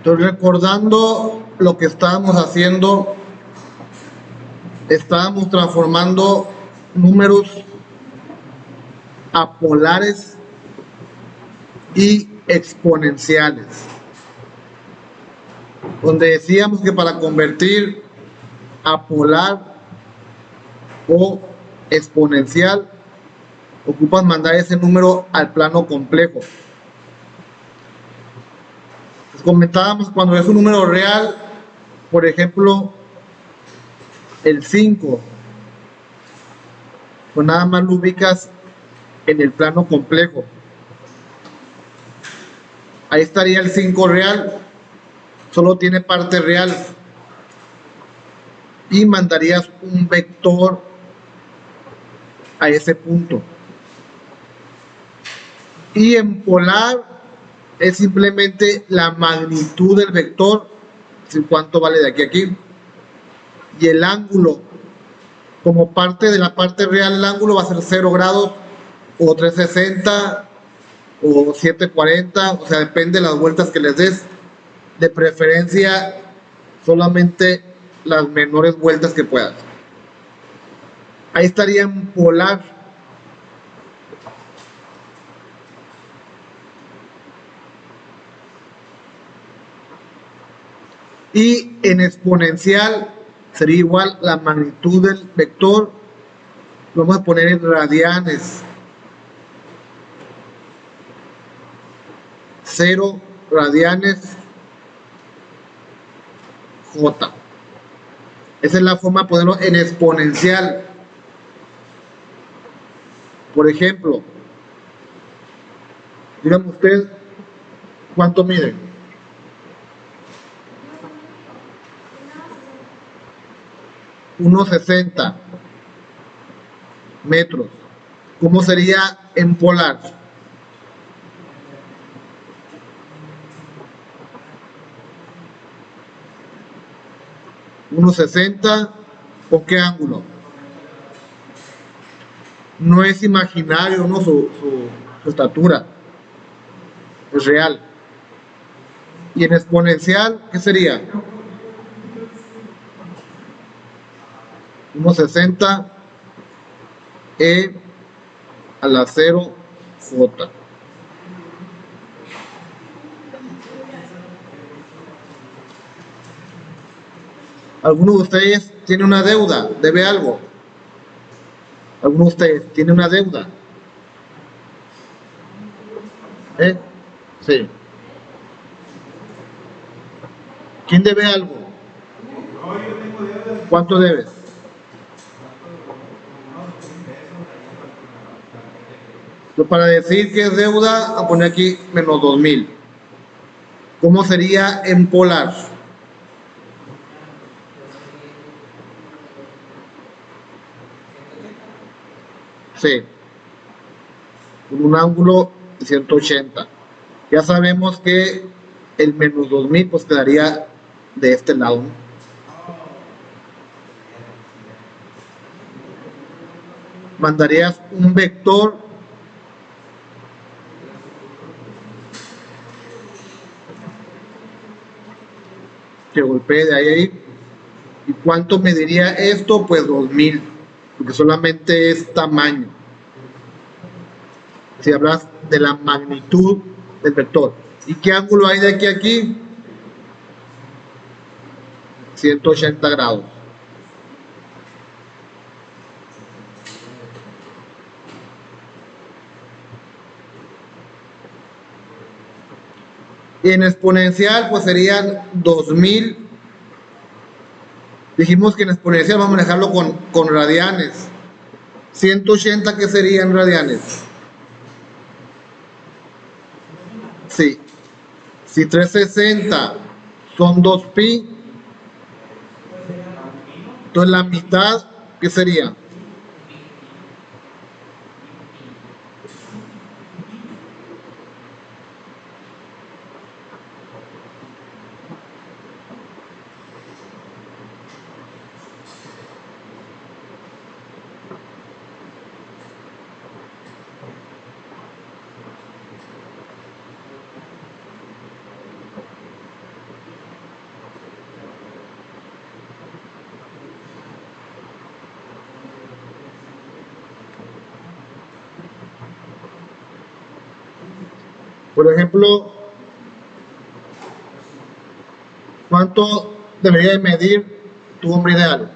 Entonces, recordando lo que estábamos haciendo, estábamos transformando números a polares y exponenciales, donde decíamos que para convertir a polar o exponencial ocupas mandar ese número al plano complejo. Les comentábamos cuando es un número real, por ejemplo, el 5, pues nada más lo ubicas en el plano complejo. Ahí estaría el 5 real, solo tiene parte real. Y mandarías un vector a ese punto. Y en polar es simplemente la magnitud del vector, cuánto vale de aquí a aquí. Y el ángulo, como parte de la parte real, el ángulo va a ser 0 grados o 360 o 740, o sea, depende de las vueltas que les des. De preferencia, solamente las menores vueltas que puedas. Ahí estaría en polar. Y en exponencial sería igual la magnitud del vector. Lo vamos a poner en radianes. 0 radianes J. Esa es la forma de ponerlo en exponencial. Por ejemplo, díganme ustedes cuánto miden. 1,60 metros. ¿Cómo sería en polar? ¿1,60 con qué ángulo? No es imaginario, ¿no? Su estatura es real. Y en exponencial, ¿qué sería? 1,60 E a la 0 J. ¿Alguno de ustedes tiene una deuda? ¿Debe algo? ¿Alguno de ustedes tiene una deuda? Sí. ¿Quién debe algo? ¿Cuánto debes? Entonces, para decir que es deuda, a poner aquí menos 2,000. ¿Cómo sería en polar? Sí. Con un ángulo de 180. Ya sabemos que el menos 2,000 pues quedaría de este lado, ¿no? Mandarías un vector que golpee de ahí a ahí. ¿Y cuánto mediría esto? Pues 2,000, porque solamente es tamaño. Si hablas de la magnitud del vector. ¿Y qué ángulo hay de aquí a aquí? 180 grados. Y en exponencial, pues serían 2,000. Dijimos que en exponencial vamos a manejarlo con radianes. 180, ¿qué serían radianes? Sí. Si 360 son 2pi, entonces la mitad, ¿qué sería? Por ejemplo, ¿cuánto debería de medir tu hombre ideal?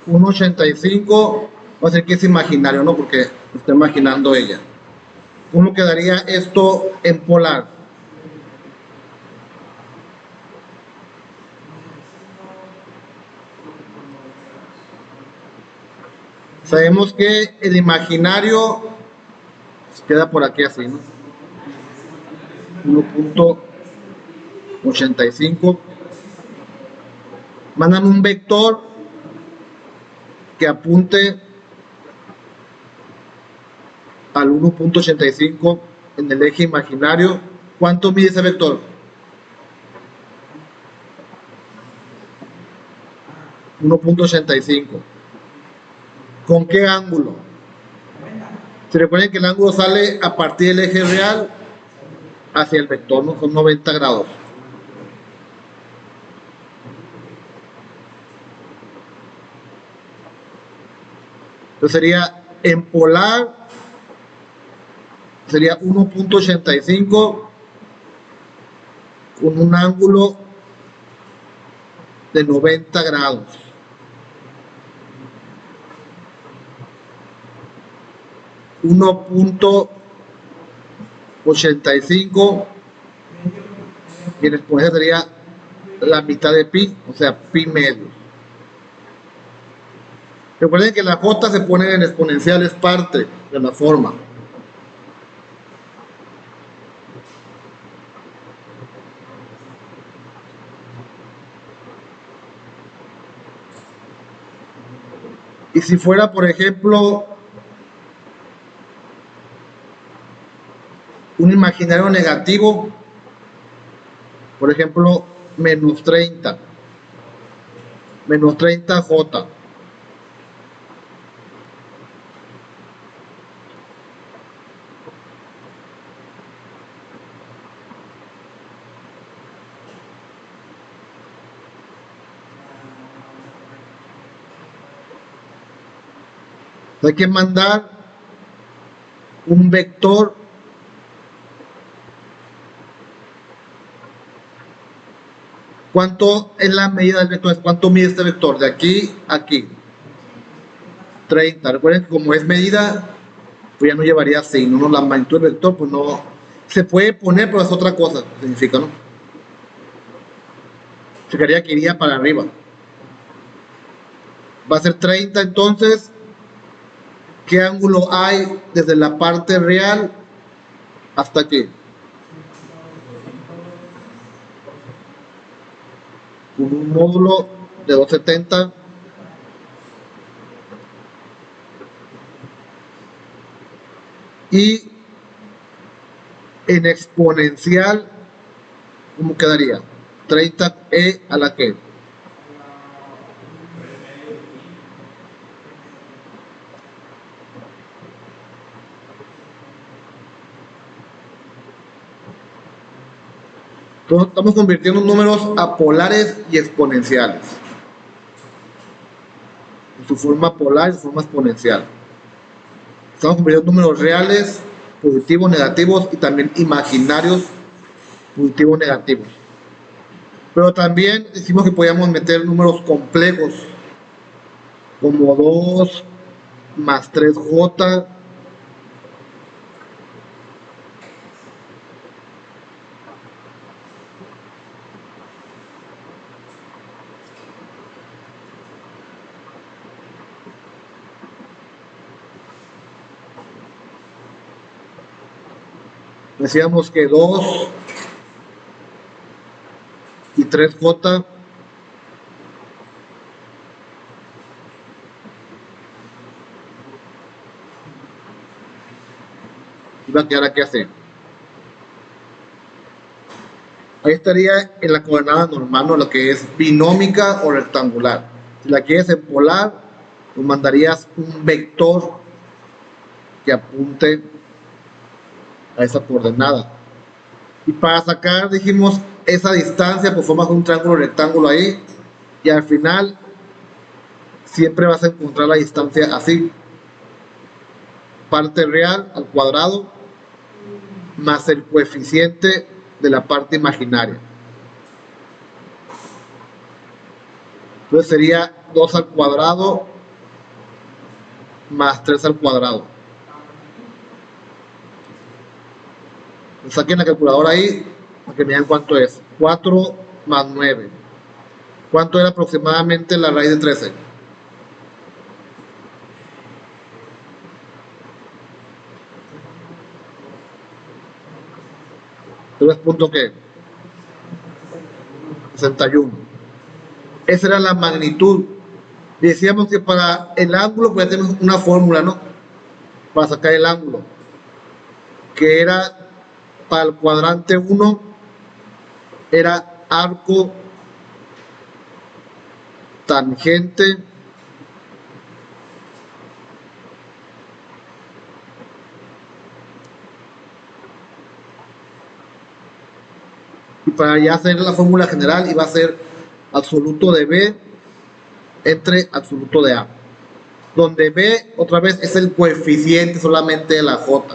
1,85. Va a ser que es imaginario, ¿no? Porque está imaginando ella. ¿Cómo quedaría esto en polar? Sabemos que el imaginario queda por aquí así, ¿no? 1,85. Mandan un vector que apunte al 1,85 en el eje imaginario. ¿Cuánto mide ese vector? 1,85. ¿Con qué ángulo? Se recuerden que el ángulo sale a partir del eje real hacia el vector, ¿no? Son 90 grados. Entonces sería en polar, sería 1,85 con un ángulo de 90 grados. $1,85 y en exponencial sería la mitad de pi, o sea, pi medio. Recuerden que la j se pone en exponencial, es parte de la forma. Y si fuera, por ejemplo, un imaginario negativo, por ejemplo, menos 30 j. Hay que mandar un vector ¿cuánto es la medida del vector? ¿Cuánto mide este vector? De aquí a aquí. 30. Recuerden que como es medida, pues ya no llevaría signo, ¿no? La magnitud del vector, pues no. Se puede poner, pero es otra cosa, significa, ¿no? Significaría que iría para arriba. Va a ser 30, entonces, ¿qué ángulo hay desde la parte real hasta aquí? Con un módulo de 270. Y en exponencial, ¿cómo quedaría? 30e a la que. Entonces, estamos convirtiendo números a polares y exponenciales. En su forma polar y su forma exponencial. Estamos convirtiendo números reales, positivos, negativos y también imaginarios, positivos, negativos. Pero también decimos que podíamos meter números complejos, como 2 más 3j. Decíamos que 2 y 3j iba a quedar aquí así. Ahí estaría en la coordenada normal, ¿no? Lo que es binómica o rectangular. Si la quieres en polar, pues mandarías un vector que apunte a esa coordenada. Y para sacar, dijimos, esa distancia, pues formas un triángulo rectángulo ahí. Y al final siempre vas a encontrar la distancia así. Parte real al cuadrado más el coeficiente de la parte imaginaria. Entonces sería 2 al cuadrado más 3 al cuadrado. Saquen la calculadora ahí para que me digan cuánto es. 4 más 9. ¿Cuánto era aproximadamente la raíz de 13? 61. Esa era la magnitud. Decíamos que para el ángulo pues tenemos una fórmula, ¿no? Para sacar el ángulo, que era para el cuadrante 1 era arco tangente y para ya hacer la fórmula general iba a ser absoluto de B entre absoluto de A, donde B otra vez es el coeficiente solamente de la J, o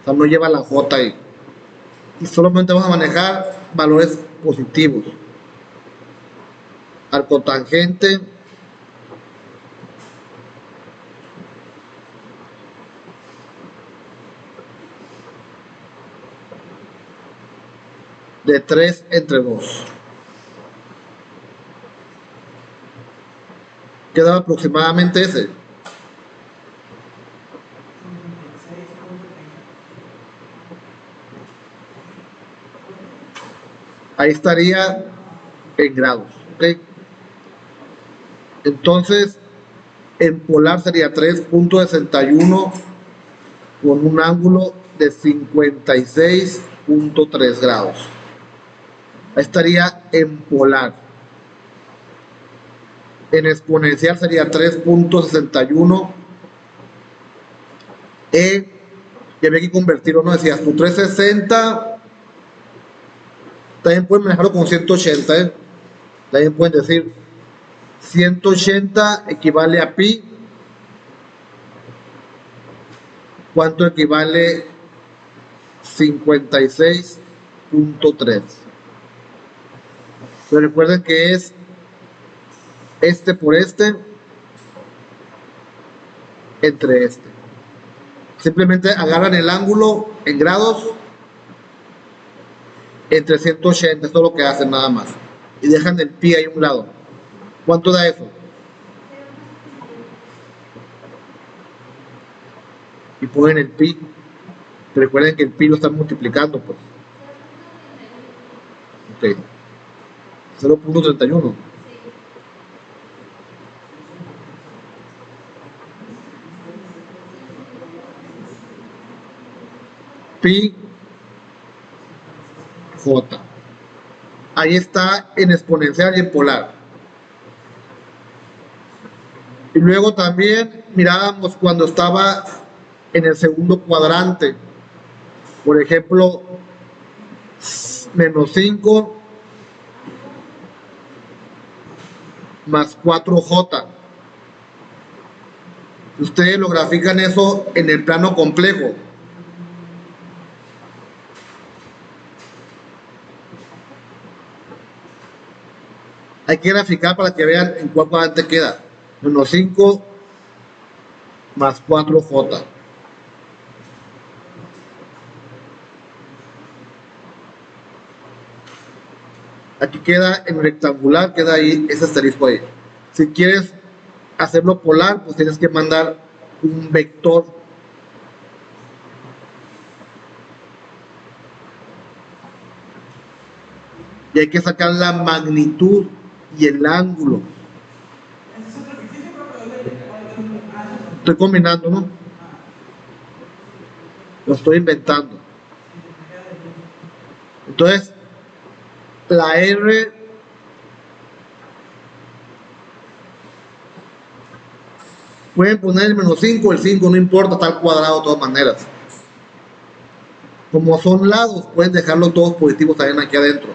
sea, no lleva la J ahí, y solamente vamos a manejar valores positivos. Arco tangente de 3 entre 2. Quedaba aproximadamente ese. Ahí estaría en grados, ¿ok? Entonces, en polar sería 3.61 con un ángulo de 56.3 grados. Ahí estaría en polar. En exponencial sería 3.61. Y había que convertirlo, ¿no? Decías tú 360. También pueden manejarlo con 180, ¿eh? También pueden decir 180 equivale a pi. ¿Cuánto equivale 56.3? Pero recuerden que es este por este entre este. Simplemente agarran el ángulo en grados entre 180, esto es lo que hacen nada más. Y dejan el pi ahí a un lado. ¿Cuánto da eso? Y ponen el pi. Pero recuerden que el pi lo están multiplicando, pues. Ok. 0.31. Pi J. Ahí está en exponencial y en polar. Y luego también mirábamos cuando estaba en el segundo cuadrante. Por ejemplo, menos 5 más 4J. Ustedes lo grafican eso en el plano complejo. Hay que graficar para que vean en cuál cuadrante queda. Menos 5 más 4J. Aquí queda en rectangular, queda ahí ese asterisco ahí. Si quieres hacerlo polar, pues tienes que mandar un vector. Y hay que sacar la magnitud y el ángulo. Estoy combinando, ¿no? Lo estoy inventando. Entonces, la R pueden poner el menos 5, el 5 no importa, está al cuadrado de todas maneras. Como son lados, pueden dejarlo todos positivos también aquí adentro.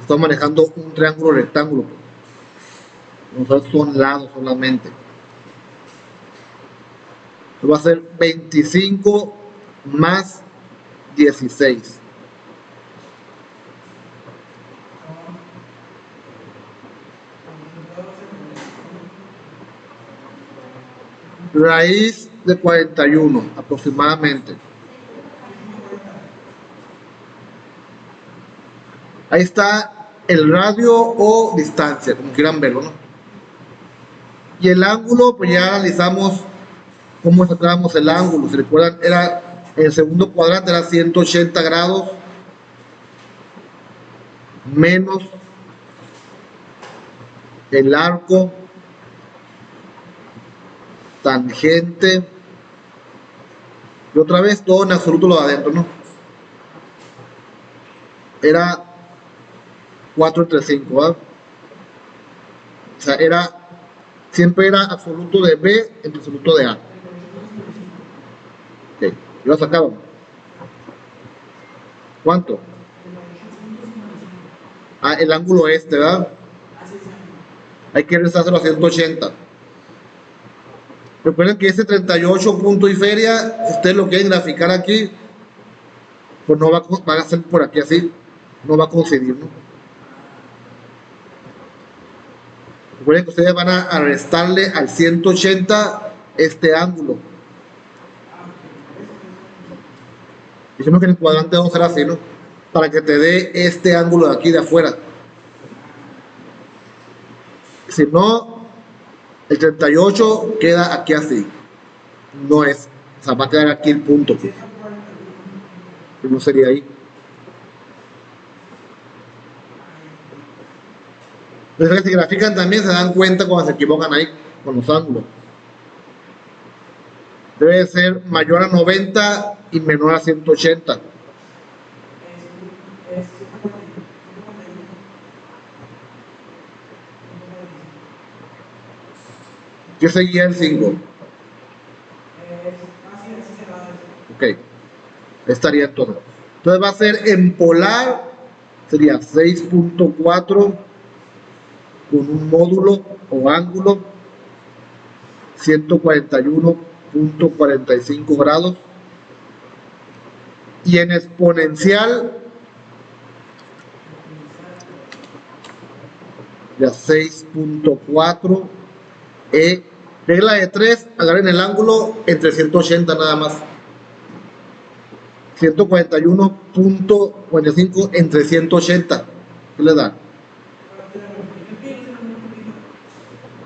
Estoy manejando un triángulo rectángulo. Nosotros son lados solamente. Esto va a ser 25 más 16. Raíz de 41 aproximadamente. Ahí está el radio o distancia, como quieran verlo, ¿no? Y el ángulo, pues ya analizamos cómo sacábamos el ángulo. Si recuerdan, era el segundo cuadrante, era 180 grados menos el arco, tangente, y otra vez todo en absoluto lo de adentro, ¿no? Era 4 entre 5, ¿verdad? O sea, siempre era absoluto de B entre absoluto de A. Ok, yo lo sacaba. ¿Cuánto? Ah, el ángulo este, ¿verdad? Hay que regresárselo a 180. Recuerden que ese 38 punto y feria, ustedes lo quieren graficar aquí, pues no va a ser por aquí así, no va a coincidir, ¿no? Recuerden que ustedes van a restarle al 180 este ángulo. Dijimos que en el cuadrante vamos a hacer así, ¿no? Para que te dé este ángulo de aquí de afuera. Si no, el 38 queda aquí así. No es. O sea, va a quedar aquí el punto. Pues. No sería ahí. Entonces, si grafican también se dan cuenta cuando se equivocan ahí con los ángulos. Debe ser mayor a 90 y menor a 180. ¿Qué seguía el 5? Ok. Estaría todo. Entonces va a ser en polar, sería 6.4 con un módulo o ángulo 141.45 grados. Y en exponencial, ya 6.4 regla de 3, agarren el ángulo entre 180 nada más. 141.45 entre 180. ¿Qué le da?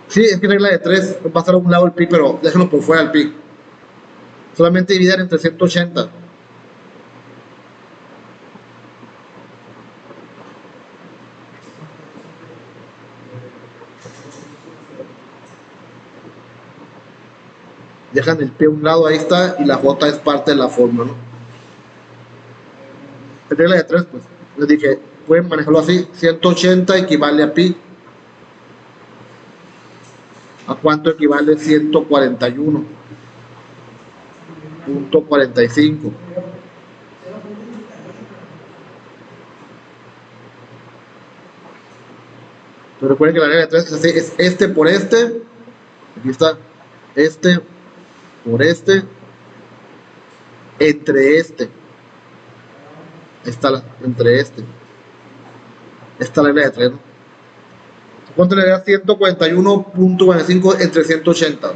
Sí, es que regla de 3. Va a pasar a un lado el pi, pero déjenlo por fuera el pi. Solamente dividir entre 180. Dejan el pi a un lado, ahí está, y la j es parte de la fórmula, ¿no? En regla de 3, pues, les dije, pueden manejarlo así, 180 equivale a pi. ¿A cuánto equivale 141.45? Pero recuerden que la regla de 3 es este por este, aquí está, este por este, entre este. Está entre este. Esta regla de 3, ¿no? ¿Cuánto le da 141.45 entre 180?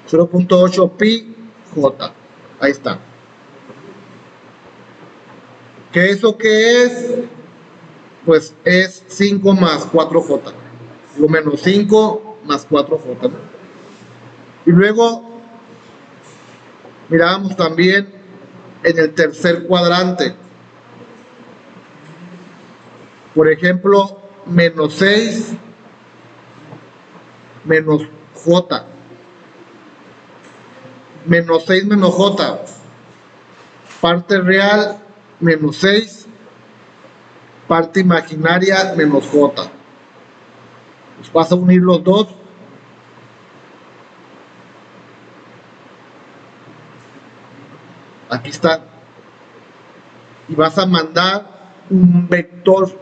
.8 pi j. Ahí está. ¿Qué eso qué es? Pues es 5 más 4j. Lo menos 5 más 4j. Y luego mirábamos también en el tercer cuadrante. Por ejemplo, menos 6 menos j. Menos 6 menos j. Parte real menos 6. Parte imaginaria menos j. Pues vas a unir los dos. Aquí está. Y vas a mandar un vector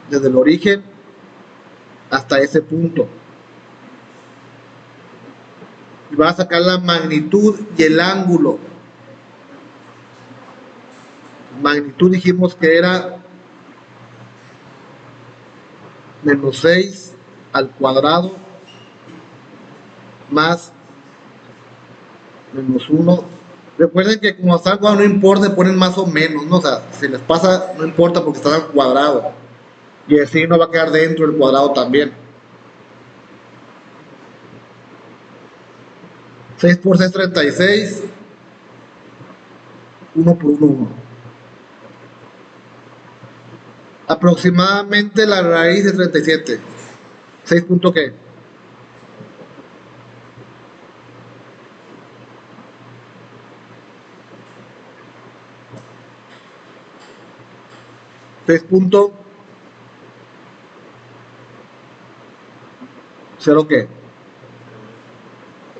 desde el origen hasta ese punto. Y vas a sacar la magnitud y el ángulo. Magnitud dijimos que era menos 6 al cuadrado más menos 1. Recuerden que como está al cuadrado no importa, ponen más o menos, ¿no? O sea, si les pasa, no importa porque está al cuadrado. Y el signo va a quedar dentro del cuadrado también. 6 por 6, 36. 1 por 1, 1. Aproximadamente la raíz de 37. 6 punto qué. Punto 0 qué.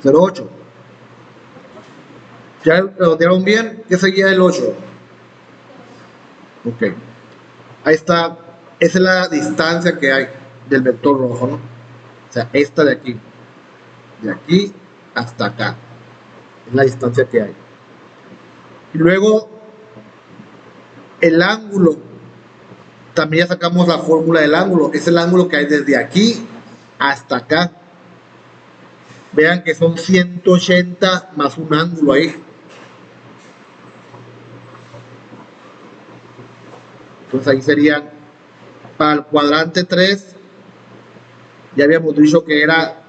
0,8. Ya redondearon bien. ¿Qué seguía el 8? Ok. Ahí está. Esa es la distancia que hay del vector rojo, ¿no? O sea, esta de aquí. De aquí hasta acá. Es la distancia que hay. Y luego, el ángulo. También ya sacamos la fórmula del ángulo. Es el ángulo que hay desde aquí hasta acá. Vean que son 180 más un ángulo ahí. Entonces ahí serían, para el cuadrante 3, ya habíamos dicho que era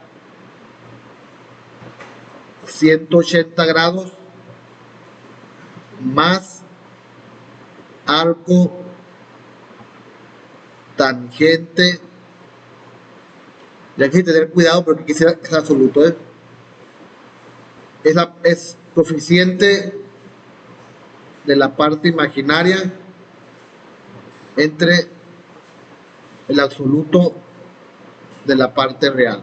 180 grados más arco tangente. Ya hay que tener cuidado porque quisiera que sea absoluto, ¿eh? Es coeficiente de la parte imaginaria entre el absoluto de la parte real.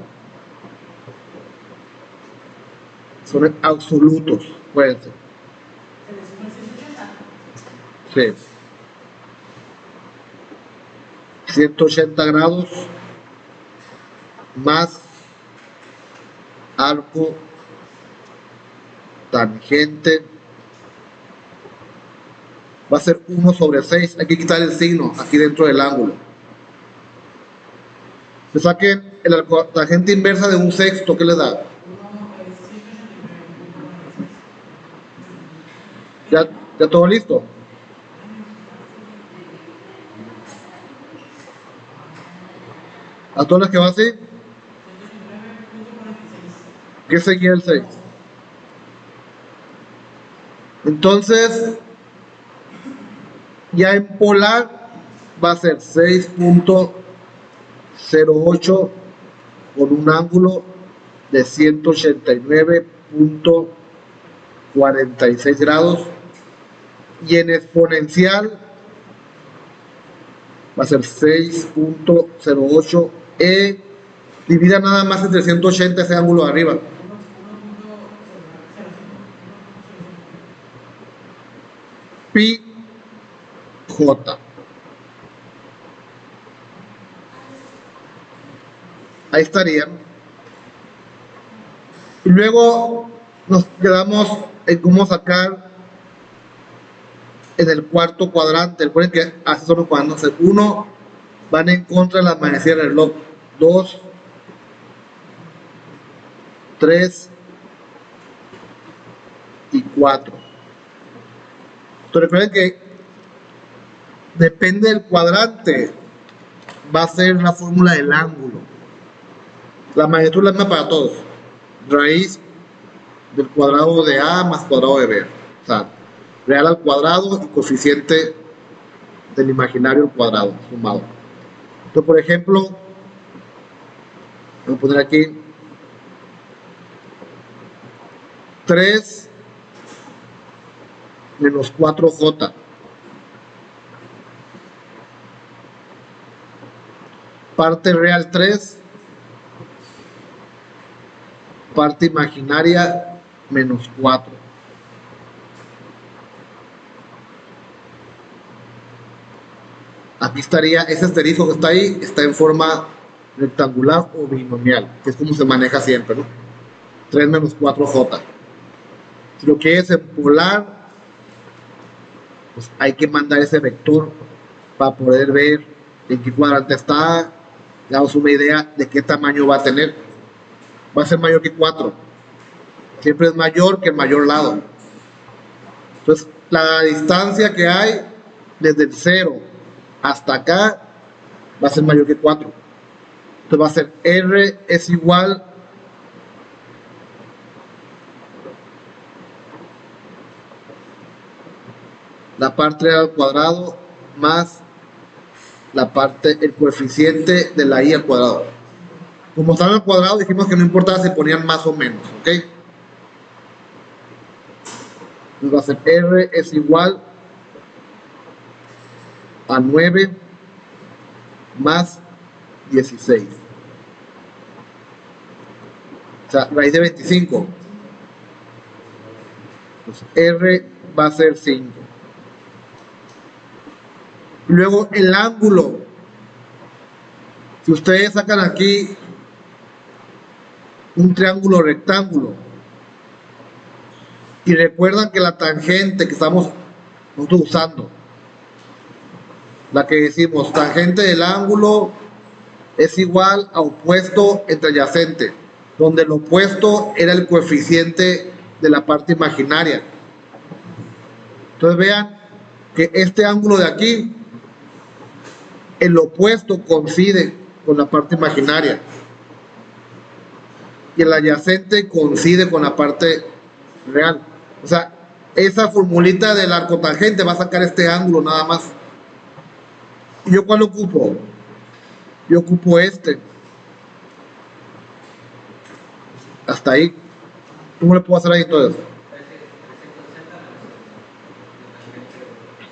Son absolutos, acuérdense. Sí. 180 grados más arco tangente va a ser 1 sobre 6. Hay que quitar el signo aquí dentro del ángulo. Se saquen la tangente inversa de un sexto, ¿qué le da? ¿Ya todo listo? ¿A todas las que va así? ¿Qué seguía el 6? Entonces, ya en polar va a ser 6.08 con un ángulo de 189.46 grados. Y en exponencial va a ser 6.08 divida nada más entre 180 ese ángulo de arriba. Pi J. Ahí estarían. Y luego nos quedamos en cómo sacar en el cuarto cuadrante. Recuerden que así son los cuadrantes. 1 van en contra de la manecilla del reloj. 2, 3 y 4. Entonces recuerden que depende del cuadrante, va a ser la fórmula del ángulo. La magnitud es la misma para todos. Raíz del cuadrado de A más cuadrado de B. O sea, real al cuadrado y coeficiente del imaginario al cuadrado sumado. Entonces, por ejemplo, voy a poner aquí 3 menos 4J. parte real 3, parte imaginaria menos 4. Aquí estaría, ese asterisco que está ahí, está en forma rectangular o binomial, que es como se maneja siempre, ¿no? 3 menos 4j. Si lo quieres en polar, pues hay que mandar ese vector para poder ver en qué cuadrante está, damos una idea de qué tamaño va a tener. Va a ser mayor que 4. Siempre es mayor que el mayor lado. Entonces, la distancia que hay desde el 0 hasta acá va a ser mayor que 4. Entonces va a ser R es igual la parte al cuadrado más la parte, el coeficiente de la i al cuadrado. Como estaban al cuadrado, dijimos que no importaba si ponían más o menos, ¿ok? Entonces va a ser R es igual a 9 más 16. O sea, raíz de 25. Pues R va a ser 5. Luego el ángulo. Si ustedes sacan aquí un triángulo rectángulo y recuerdan que la tangente que estamos nosotros usando, la que decimos tangente del ángulo es igual a opuesto entre adyacente, donde el opuesto era el coeficiente de la parte imaginaria. Entonces vean que este ángulo de aquí, el opuesto coincide con la parte imaginaria y el adyacente coincide con la parte real. O sea, esa formulita del arcotangente va a sacar este ángulo nada más. ¿Y yo cuál ocupo? Yo ocupo este. Hasta ahí. ¿Cómo le puedo hacer ahí todo eso?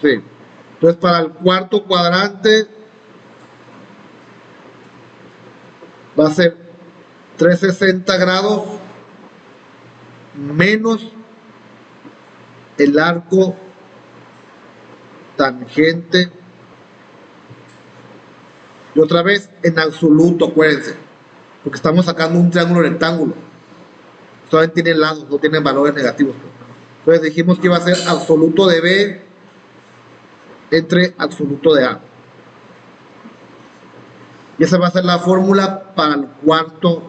Sí. Entonces, para el cuarto cuadrante va a ser 360 grados menos el arco tangente. Y otra vez en absoluto, acuérdense, porque estamos sacando un triángulo rectángulo. Solamente tiene lados, no tiene valores negativos. Entonces dijimos que iba a ser absoluto de B entre absoluto de A. Y esa va a ser la fórmula para el cuarto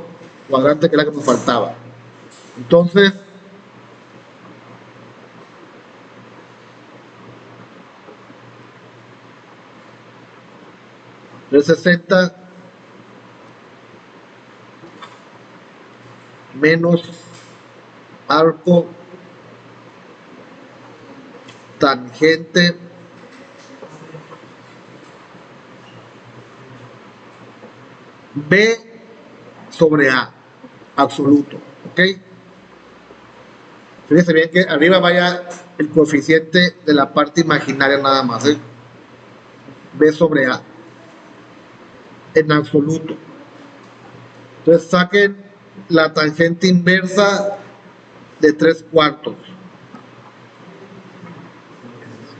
cuadrante, que era la que nos faltaba. Entonces, $360 menos arco tangente B sobre A, absoluto, ¿ok? Fíjense bien que arriba vaya el coeficiente de la parte imaginaria nada más, ¿eh? B sobre A, en absoluto. Entonces saquen la tangente inversa de 3/4.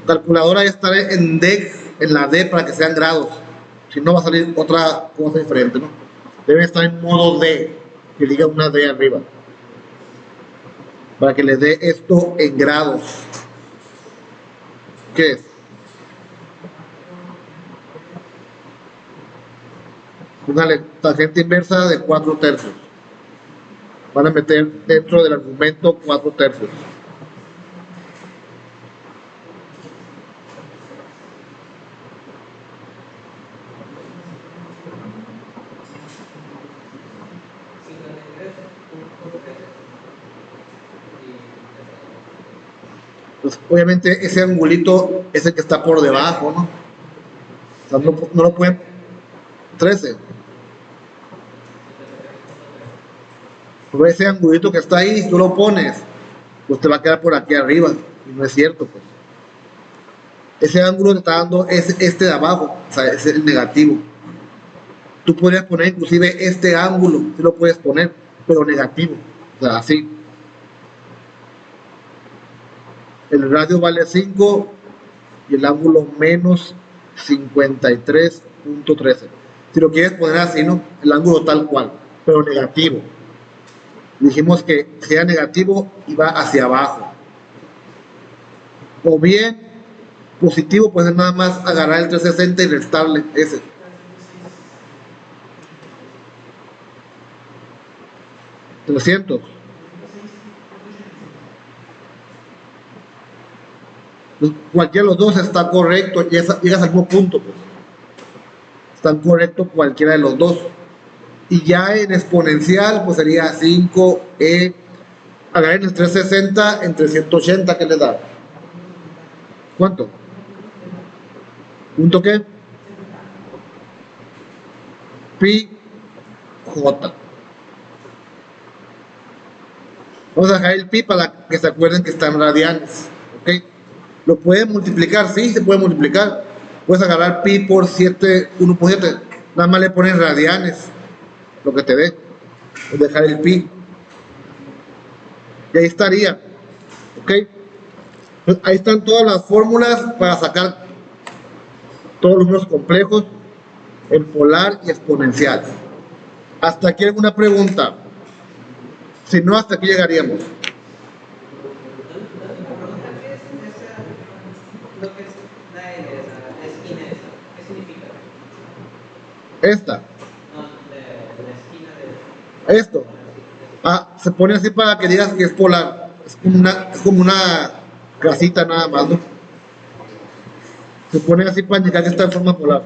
Calculadora debe estar en D, en la D, para que sean grados. Si no, va a salir otra cosa diferente, ¿no? Debe estar en modo D, que diga una D arriba, para que les dé esto en grados. ¿Qué es? Una tangente inversa de 4/3. Van a meter dentro del argumento 4/3. Pues obviamente ese angulito es el que está por debajo, ¿no? O sea, no lo pueden. 13. Pero ese angulito que está ahí, si tú lo pones, pues te va a quedar por aquí arriba. Y no es cierto, pues. Ese ángulo que está dando es este de abajo, o sea, es el negativo. Tú podrías poner inclusive este ángulo, tú lo puedes poner, pero negativo, o sea, así. El radio vale 5 y el ángulo menos 53.13. Si lo quieres poner así, ¿no? El ángulo tal cual, pero negativo. Dijimos que sea negativo y va hacia abajo. O bien positivo, pues nada más agarrar el 360 y restarle ese. $300. Cualquiera de los dos está correcto, llegas al mismo punto, pues. Están correctos cualquiera de los dos. Y ya en exponencial, pues sería 5e. Agarren el 360 entre 180, ¿qué le da? ¿Cuánto? ¿Punto qué? Pi J. Vamos a dejar el pi para que se acuerden que están radianes. ¿Ok? ¿Lo pueden multiplicar? Sí, se puede multiplicar. Puedes agarrar pi por 7, 1 por 7. Nada más le pones radianes, lo que te dé. O dejar el pi. Y ahí estaría. ¿Ok? Pues ahí están todas las fórmulas para sacar todos los números complejos en polar y exponencial. ¿Hasta aquí alguna pregunta? Si no, hasta aquí llegaríamos. Esta. Esto. Se pone así para que digas que es polar. Es como una casita nada más, ¿no? Se pone así para indicar que está en forma polar.